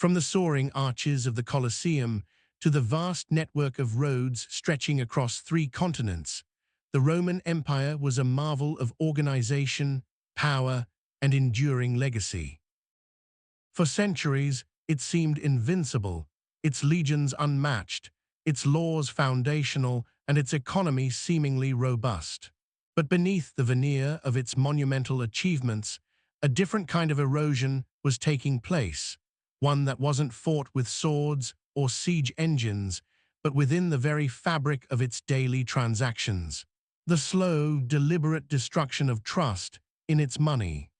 From the soaring arches of the Colosseum to the vast network of roads stretching across 3 continents, the Roman Empire was a marvel of organization, power, and enduring legacy. For centuries, it seemed invincible, its legions unmatched, its laws foundational, and its economy seemingly robust. But beneath the veneer of its monumental achievements, a different kind of erosion was taking place, one that wasn't fought with swords or siege engines, but within the very fabric of its daily transactions. The slow, deliberate destruction of trust in its money.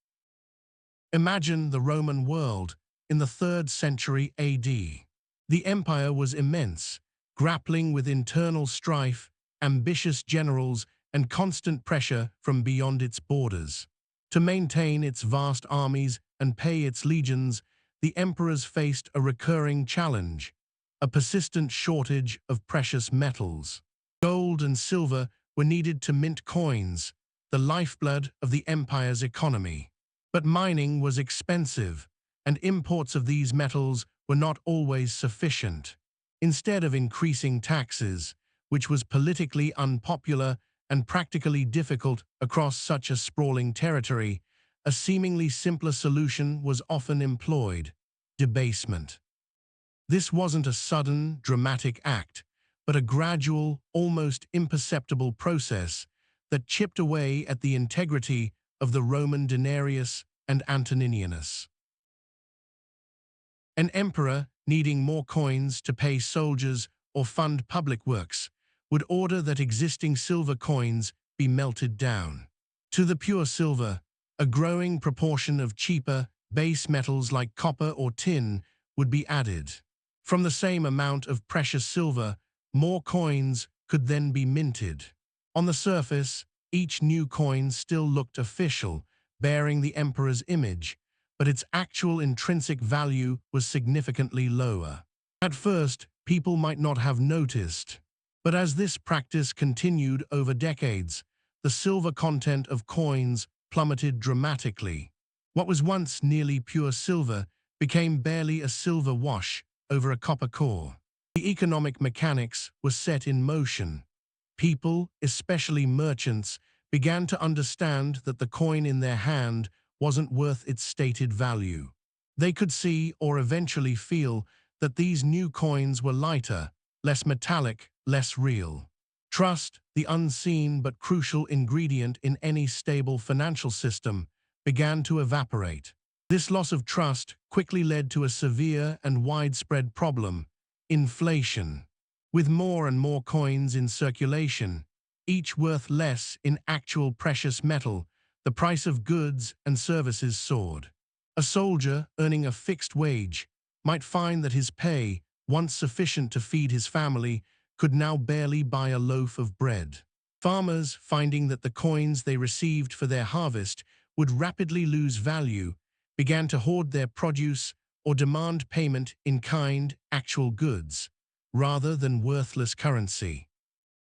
Imagine the Roman world in the 3rd century AD. The empire was immense, grappling with internal strife, ambitious generals, and constant pressure from beyond its borders. To maintain its vast armies and pay its legions, the emperors faced a recurring challenge, a persistent shortage of precious metals. Gold and silver were needed to mint coins, the lifeblood of the empire's economy. But mining was expensive, and imports of these metals were not always sufficient. Instead of increasing taxes, which was politically unpopular and practically difficult across such a sprawling territory, a seemingly simpler solution was often employed: debasement. This wasn't a sudden, dramatic act, but a gradual, almost imperceptible process that chipped away at the integrity of the Roman denarius and Antoninianus. An emperor, needing more coins to pay soldiers or fund public works, would order that existing silver coins be melted down. To the pure silver, a growing proportion of cheaper, base metals like copper or tin would be added. From the same amount of precious silver, more coins could then be minted. On the surface, each new coin still looked official, bearing the emperor's image, but its actual intrinsic value was significantly lower. At first, people might not have noticed, but as this practice continued over decades, the silver content of coins plummeted dramatically. What was once nearly pure silver became barely a silver wash over a copper core. The economic mechanics were set in motion. People, especially merchants, began to understand that the coin in their hand wasn't worth its stated value. They could see, or eventually feel, that these new coins were lighter, less metallic, less real. Trust, the unseen but crucial ingredient in any stable financial system, began to evaporate. This loss of trust quickly led to a severe and widespread problem: inflation. With more and more coins in circulation, each worth less in actual precious metal, the price of goods and services soared. A soldier earning a fixed wage might find that his pay, once sufficient to feed his family, could now barely buy a loaf of bread. Farmers, finding that the coins they received for their harvest would rapidly lose value, began to hoard their produce or demand payment in kind, actual goods, rather than worthless currency.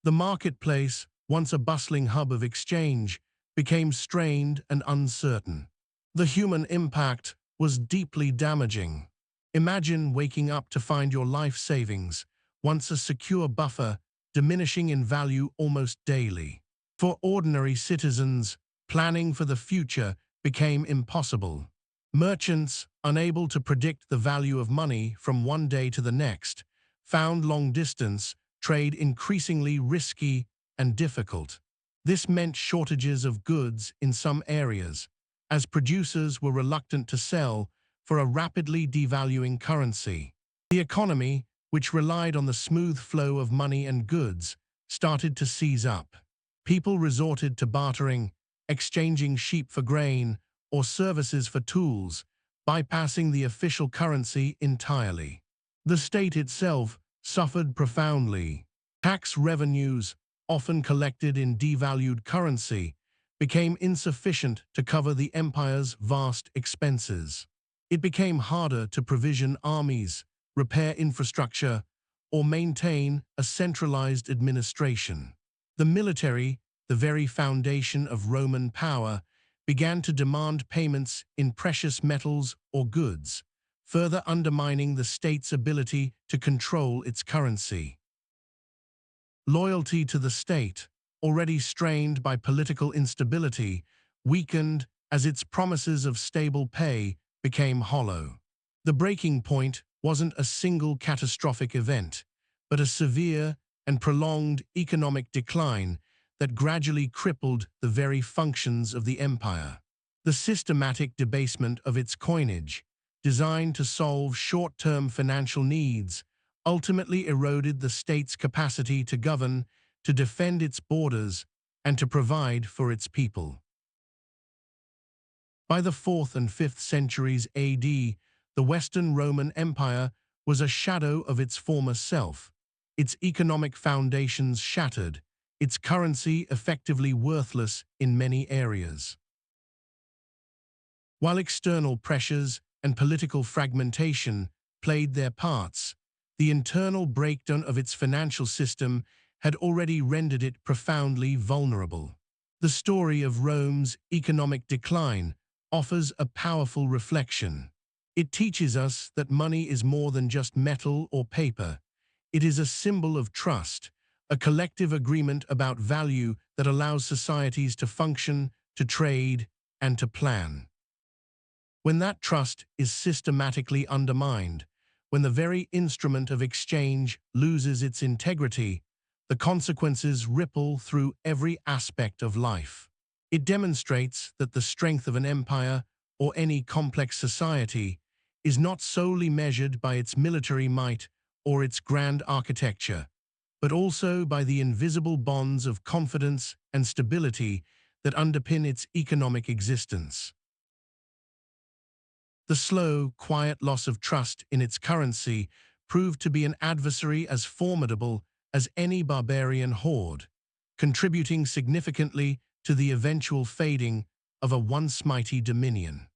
The marketplace, once a bustling hub of exchange, became strained and uncertain. The human impact was deeply damaging. Imagine waking up to find your life savings, once a secure buffer, diminishing in value almost daily. For ordinary citizens, planning for the future became impossible. Merchants, unable to predict the value of money from one day to the next, found long-distance trade increasingly risky and difficult. This meant shortages of goods in some areas, as producers were reluctant to sell for a rapidly devaluing currency. The economy, which relied on the smooth flow of money and goods, started to seize up. People resorted to bartering, exchanging sheep for grain or services for tools, bypassing the official currency entirely. The state itself suffered profoundly. Tax revenues, often collected in devalued currency, became insufficient to cover the empire's vast expenses. It became harder to provision armies, repair infrastructure, or maintain a centralized administration. The military, the very foundation of Roman power, began to demand payments in precious metals or goods, further undermining the state's ability to control its currency. Loyalty to the state, already strained by political instability, weakened as its promises of stable pay became hollow. The breaking point wasn't a single catastrophic event, but a severe and prolonged economic decline that gradually crippled the very functions of the empire. The systematic debasement of its coinage, designed to solve short-term financial needs, ultimately eroded the state's capacity to govern, to defend its borders, and to provide for its people. By the 4th and 5th centuries AD, the Western Roman Empire was a shadow of its former self, its economic foundations shattered, its currency effectively worthless in many areas. While external pressures and political fragmentation played their parts, the internal breakdown of its financial system had already rendered it profoundly vulnerable. The story of Rome's economic decline offers a powerful reflection. It teaches us that money is more than just metal or paper. It is a symbol of trust, a collective agreement about value that allows societies to function, to trade, and to plan. When that trust is systematically undermined, when the very instrument of exchange loses its integrity, the consequences ripple through every aspect of life. It demonstrates that the strength of an empire or any complex society is not solely measured by its military might or its grand architecture, but also by the invisible bonds of confidence and stability that underpin its economic existence. The slow, quiet loss of trust in its currency proved to be an adversary as formidable as any barbarian horde, contributing significantly to the eventual fading of a once mighty dominion.